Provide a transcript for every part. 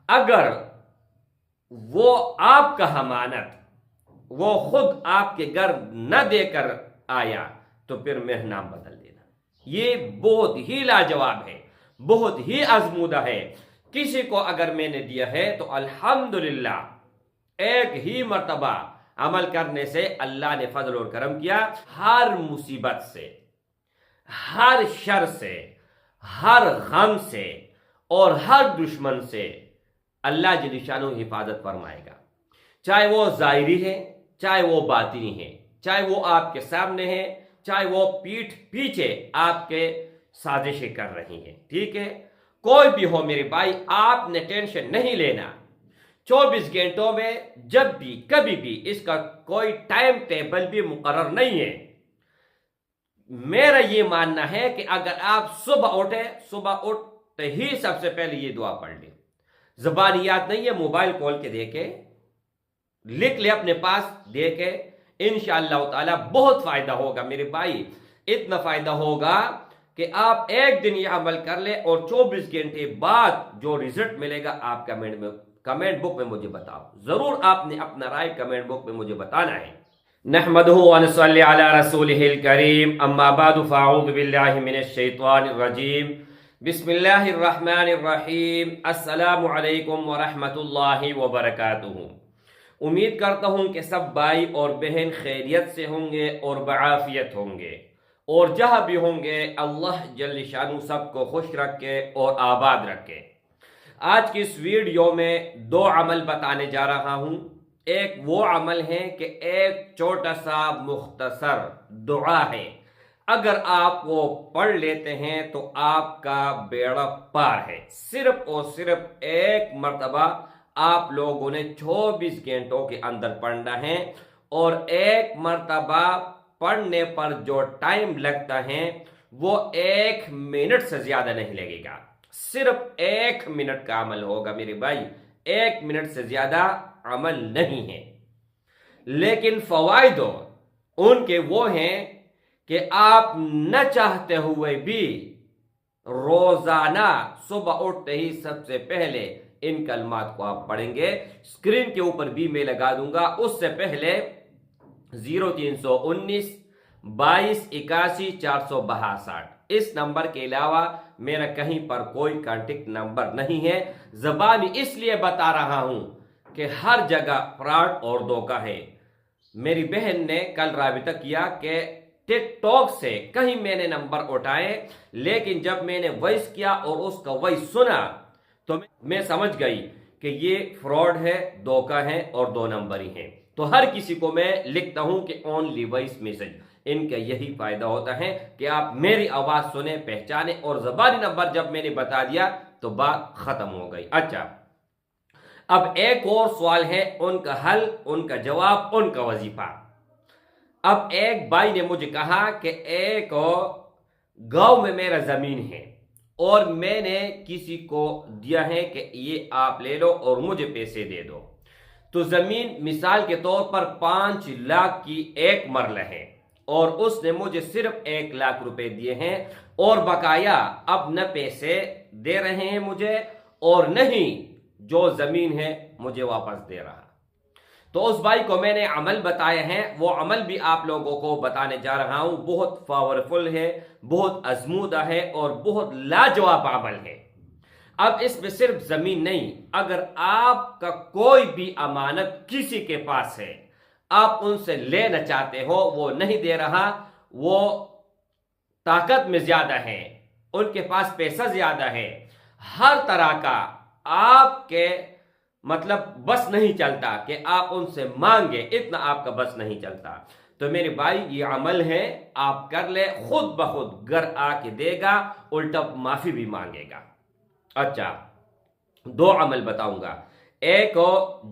اگر وہ آپ کا امانت وہ خود آپ کے گھر نہ دے کر آیا تو پھر میرا نام بدل دینا۔ یہ بہت ہی لاجواب ہے، بہت ہی آزمودہ ہے۔ کسی کو اگر میں نے دیا ہے تو الحمدللہ ایک ہی مرتبہ عمل کرنے سے اللہ نے فضل اور کرم کیا، ہر مصیبت سے، ہر شر سے، ہر غم سے اور ہر دشمن سے اللہ جل شانہ حفاظت فرمائے گا، چاہے وہ ظاہری ہے، چاہے وہ باطنی ہے، چاہے وہ آپ کے سامنے ہے، چاہے وہ پیٹھ پیچھے آپ کے سازشیں کر رہی ہیں۔ ٹھیک ہے، کوئی بھی ہو میرے بھائی، آپ نے ٹینشن نہیں لینا۔ 24 گھنٹوں میں جب بھی کبھی بھی اس کا کوئی ٹائم ٹیبل بھی مقرر نہیں ہے۔ میرا یہ ماننا ہے کہ اگر آپ صبح اٹھتے ہی سب سے پہلے یہ دعا پڑھ لیں، زبان یاد نہیں ہے، موبائل کھول کے دیکھیں، لکھ لے اپنے پاس، دیکھیں، انشاءاللہ تعالی بہت فائدہ ہوگا میرے بھائی۔ اتنا فائدہ ہوگا کہ آپ ایک دن یہ عمل کر لیں اور 24 گھنٹے بعد جو رزلٹ ملے گا آپ کمنٹ بک میں مجھے بتاؤ۔ ضرور آپ نے اپنا رائے کمنٹ بک میں مجھے بتانا ہے۔ نحمدہ ونصلی علی رسولہ الکریم، اما بعد فاعوذ باللہ من الشیطان الرجیم، بسم اللہ الرحمن الرحیم، السلام علیکم ورحمۃ اللہ وبرکاتہ۔ امید کرتا ہوں کہ سب بھائی اور بہن خیریت سے ہوں گے اور بعافیت ہوں گے، اور جہاں بھی ہوں گے اللہ جل شانہ سب کو خوش رکھے اور آباد رکھے۔ آج کی اس ویڈیو میں 2 عمل بتانے جا رہا ہوں۔ ایک وہ عمل ہے کہ ایک چھوٹا سا مختصر دعا ہے، اگر آپ وہ پڑھ لیتے ہیں تو آپ کا بیڑا پار ہے۔ صرف اور صرف ایک مرتبہ آپ لوگوں نے 24 گھنٹوں کے اندر پڑھنا ہے، اور ایک مرتبہ پڑھنے پر جو ٹائم لگتا ہے وہ 1 منٹ سے زیادہ نہیں لگے گا، صرف 1 منٹ کا عمل ہوگا میرے بھائی، 1 منٹ سے زیادہ عمل نہیں ہے۔ لیکن فوائد ان کے وہ ہیں کہ آپ نہ چاہتے ہوئے بھی روزانہ صبح اٹھتے ہی سب سے پہلے ان کلمات کو آپ پڑھیں گے۔ اسکرین کے اوپر بھی میں لگا دوں گا، اس سے پہلے 0319 22 81 462 اس نمبر کے علاوہ میرا کہیں پر کوئی کانٹیکٹ نمبر نہیں ہے۔ زبانی اس لیے بتا رہا ہوں کہ ہر جگہ فراڈ اور دھوکہ ہے۔ میری بہن نے کل رابطہ کیا کہ ٹک ٹاک سے کہیں میں نے نمبر اٹھائے، لیکن جب میں نے وائس کیا اور اس کا وائس سنا تو میں سمجھ گئی کہ یہ فراڈ ہے، دھوکہ ہے اور 2 نمبری ہیں۔ تو ہر کسی کو میں لکھتا ہوں کہ اونلی وائس میسج۔ ان کا یہی فائدہ ہوتا ہے کہ آپ میری آواز سنیں، پہچانیں، اور زبانی نمبر جب میں نے بتا دیا تو بات ختم ہو گئی۔ اچھا، اب ایک اور سوال ہے، ان کا حل، ان کا جواب، ان کا وظیفہ۔ اب ایک بھائی نے مجھے کہا کہ ایک گاؤں میں میرا زمین ہے اور میں نے کسی کو دیا ہے کہ یہ آپ لے لو اور مجھے پیسے دے دو۔ تو زمین مثال کے طور پر 5 لاکھ کی 1 مرلہ ہے، اور اس نے مجھے صرف 1 لاکھ روپے دیے ہیں، اور بقایا اب نہ پیسے دے رہے ہیں مجھے اور نہیں جو زمین ہے مجھے واپس دے رہا۔ تو اس بھائی کو میں نے عمل بتایا ہے، وہ عمل بھی آپ لوگوں کو بتانے جا رہا ہوں۔ بہت پاورفل ہے، بہت آزمودہ ہے اور بہت لاجواب عمل ہے۔ اب اس میں صرف زمین نہیں، اگر آپ کا کوئی بھی امانت کسی کے پاس ہے، آپ ان سے لینا چاہتے ہو، وہ نہیں دے رہا، وہ طاقت میں زیادہ ہے، ان کے پاس پیسہ زیادہ ہے، ہر طرح کا آپ کے بس نہیں چلتا کہ آپ ان سے مانگے، اتنا آپ کا بس نہیں چلتا، تو میرے بھائی یہ عمل ہے، آپ کر لے، خود بخود گھر آ کے دے گا، الٹا معافی بھی مانگے گا۔ اچھا، 2 عمل بتاؤں گا۔ ایک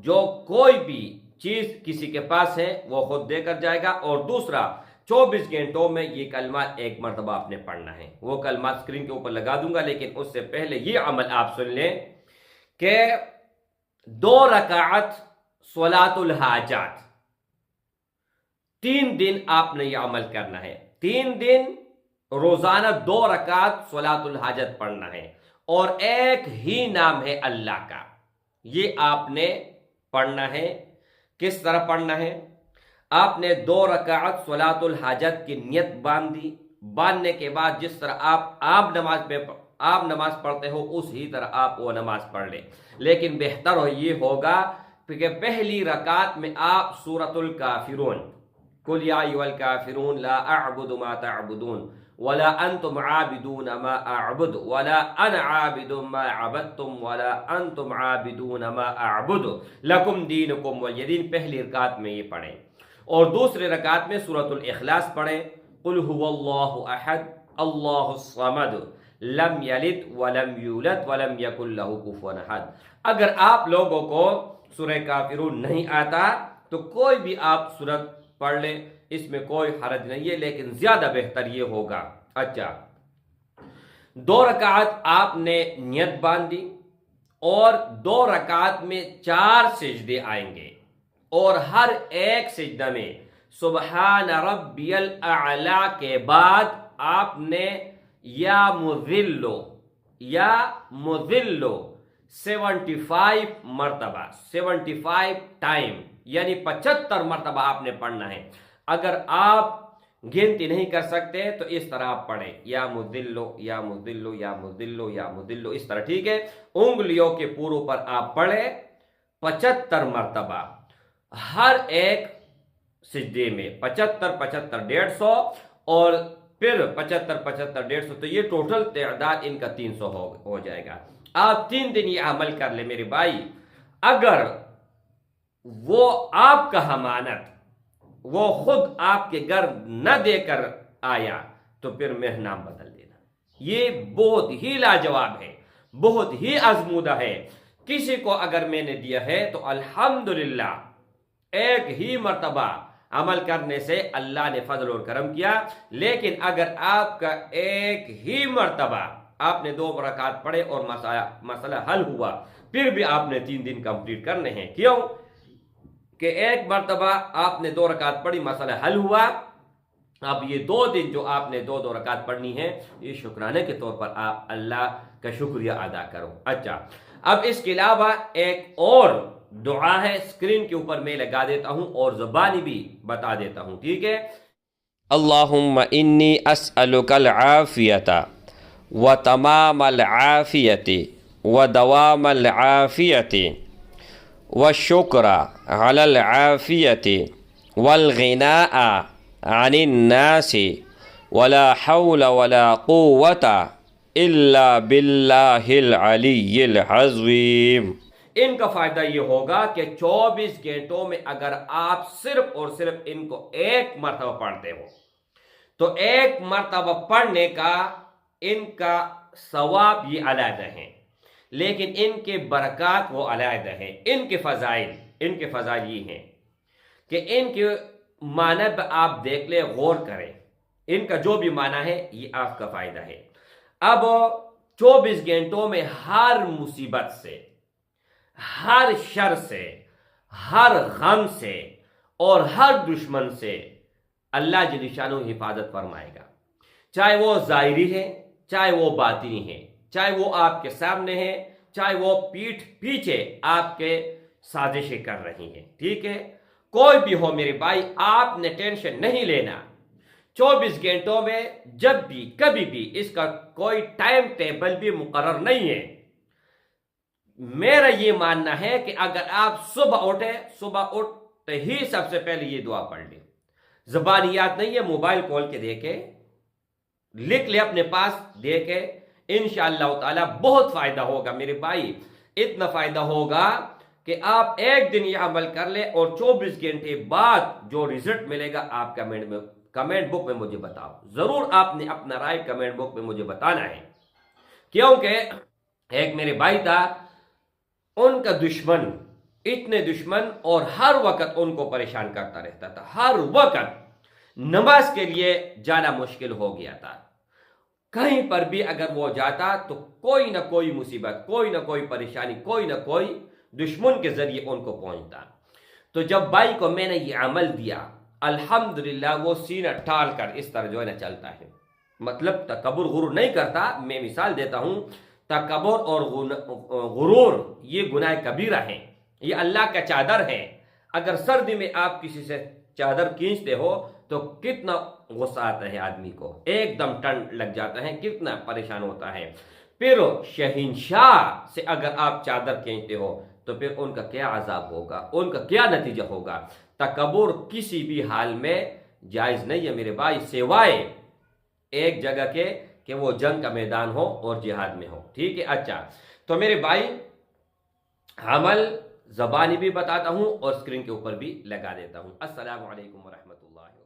جو کوئی بھی چیز کسی کے پاس ہے وہ خود دے کر جائے گا، اور دوسرا 24 گھنٹوں میں یہ کلمات 1 مرتبہ آپ نے پڑھنا ہے۔ وہ کلمات اسکرین کے اوپر لگا دوں گا، لیکن اس سے پہلے یہ عمل آپ سن لیں کہ 2 رکعت صلاۃ الحاجات 3 دن آپ نے یہ عمل کرنا ہے۔ 3 دن روزانہ 2 رکعت صلاۃ الحاجت پڑھنا ہے، اور ایک ہی نام ہے اللہ کا۔ یہ آپ نے پڑھنا ہے۔ کس طرح پڑھنا ہے؟ آپ نے 2 رکعت صلاۃ الحاجت کی نیت باندھی، باندھنے کے بعد جس طرح آپ نماز پڑھتے ہو اسی طرح آپ وہ نماز پڑھ لیں، لیکن بہتر یہ ہوگا کہ پہلی رکعت میں آپ سورۃ الکافرون، قل یا ایھا الکافرون لا اعبد ما تعبدون ولا انتم عابدون ما اعبد ولا انا عابد ما عبدتم ولا انتم عابدون ما اعبد لکم دینکم ولی دین، پہلی رکعت میں یہ پڑھیں، اور دوسری رکعت میں سورۃ الاخلاص پڑھیں، قل هو اللہ احد اللہ الصمد لم یلد ولم یولد ولم یکن لہ کفوا احد۔ اگر آپ لوگوں کو سورہ کافرون نہیں آتا تو کوئی بھی آپ سورت پڑھ لیں، اس میں کوئی حرج نہیں ہے، لیکن زیادہ بہتر یہ ہوگا۔ اچھا، 2 رکعت آپ نے نیت باندھی اور 2 رکعت میں 4 سجدے آئیں گے، اور ہر ایک سجدہ میں سبحان ربی الاعلی کے بعد آپ نے یا مذلو 75 مرتبہ، 75 ٹائم، یعنی 75 مرتبہ آپ نے پڑھنا ہے۔ اگر آپ گنتی نہیں کر سکتے تو اس طرح آپ پڑھیں، یا مذلو یا مذلو یا مذلو یا مذلو، اس طرح، ٹھیک ہے؟ انگلیوں کے پوروں پر آپ پڑھیں 75 مرتبہ ہر ایک سجدے میں، 75 75 150 اور پھر 75 75 150، تو یہ ٹوٹل تعداد ان کا 300 ہو جائے گا۔ آپ 3 دن یہ عمل کر لیں میرے بھائی، اگر وہ آپ کا امانت وہ خود آپ کے گھر نہ دے کر آیا تو پھر میرا نام بدل دینا۔ یہ بہت ہی لاجواب ہے، بہت ہی آزمودہ ہے۔ کسی کو اگر میں نے دیا ہے تو الحمدللہ ایک ہی مرتبہ عمل کرنے سے اللہ نے فضل اور کرم کیا، لیکن اگر آپ کا ایک ہی مرتبہ آپ نے 2 رکعت پڑھے اور مسئلہ حل ہوا، پھر بھی آپ نے 3 دن کمپلیٹ کرنے ہیں۔ کیوں کہ ایک مرتبہ آپ نے 2 رکعت پڑھی، مسئلہ حل ہوا، اب یہ 2 دن جو آپ نے 2 رکعت پڑھنی ہے، یہ شکرانے کے طور پر آپ اللہ کا شکریہ ادا کرو۔ اچھا، اب اس کے علاوہ ایک اور دعا ہے، اسکرین کے اوپر میں لگا دیتا ہوں اور زبانی بھی بتا دیتا ہوں، ٹھیک ہے؟ اللہم انی اسألک العافیت و تمام العافیت و دوام العافیت والشکر علی العافیت والغناء عن الناس ولا حول ولا قوة الا باللہ العلی العظیم۔ ان کا فائدہ یہ ہوگا کہ 24 گھنٹوں میں اگر آپ صرف اور صرف ان کو ایک مرتبہ پڑھتے ہو تو ایک مرتبہ پڑھنے کا ان کا ثواب یہ علیحدہ ہیں، لیکن ان کے برکات وہ علیحدہ ہیں۔ ان کے فضائل یہ ہیں کہ ان کے معنی پہ آپ دیکھ لیں، غور کریں، ان کا جو بھی معنی ہے یہ آپ کا فائدہ ہے۔ اب 24 گھنٹوں میں ہر مصیبت سے، ہر شر سے، ہر غم سے اور ہر دشمن سے اللہ جل شانہ حفاظت فرمائے گا، چاہے وہ ظاہری ہے، چاہے وہ باطنی ہے، چاہے وہ آپ کے سامنے ہے، چاہے وہ پیٹھ پیچھے آپ کے سازشیں کر رہی ہیں، ٹھیک ہے؟ کوئی بھی ہو میرے بھائی، آپ نے ٹینشن نہیں لینا۔ 24 گھنٹوں میں جب بھی کبھی بھی، اس کا کوئی ٹائم ٹیبل بھی مقرر نہیں ہے۔ میرا یہ ماننا ہے کہ اگر آپ صبح اٹھتے ہی سب سے پہلے یہ دعا پڑھ لیں، زبانی یاد نہیں ہے، موبائل کھول کے دیکھیں، لکھ لیں اپنے پاس، دیکھیں، انشاءاللہ تعالی بہت فائدہ ہوگا میرے بھائی۔ اتنا فائدہ ہوگا کہ آپ ایک دن یہ عمل کر لیں اور 24 گھنٹے بعد جو رزلٹ ملے گا آپ کمنٹ بک میں مجھے بتاؤ۔ ضرور آپ نے اپنا رائے کمنٹ بک میں مجھے بتانا ہے، کیونکہ ایک میرے بھائی تھا، ان کا دشمن، اتنے دشمن، اور ہر وقت ان کو پریشان کرتا رہتا تھا، ہر وقت نماز کے لیے جانا مشکل ہو گیا تھا۔ کہیں پر بھی اگر وہ جاتا تو کوئی نہ کوئی مصیبت، کوئی نہ کوئی پریشانی، کوئی نہ کوئی دشمن کے ذریعے ان کو پہنچتا۔ تو جب بھائی کو میں نے یہ عمل دیا، الحمدللہ وہ سینہ ٹال کر اس طرح جو ہے نا چلتا ہے، مطلب تکبر غرور نہیں کرتا، میں مثال دیتا ہوں، تکبر اور غرور یہ گناہ کبیرہ ہیں، یہ اللہ کا چادر ہے۔ اگر سردی میں آپ کسی سے چادر کھینچتے ہو تو کتنا غصہ آتا ہے آدمی کو، ایک دم ٹھنڈ لگ جاتا ہے، کتنا پریشان ہوتا ہے۔ پھر شہنشاہ سے اگر آپ چادر کھینچتے ہو تو پھر ان کا کیا عذاب ہوگا، ان کا کیا نتیجہ ہوگا۔ تکبر کسی بھی حال میں جائز نہیں ہے میرے بھائی، سوائے ایک جگہ کے کہ وہ جنگ کا میدان ہو اور جہاد میں ہو، ٹھیک ہے۔ اچھا تو میرے بھائی عمل زبانی بھی بتاتا ہوں اور اسکرین کے اوپر بھی لگا دیتا ہوں۔ السلام علیکم ورحمۃ اللہ۔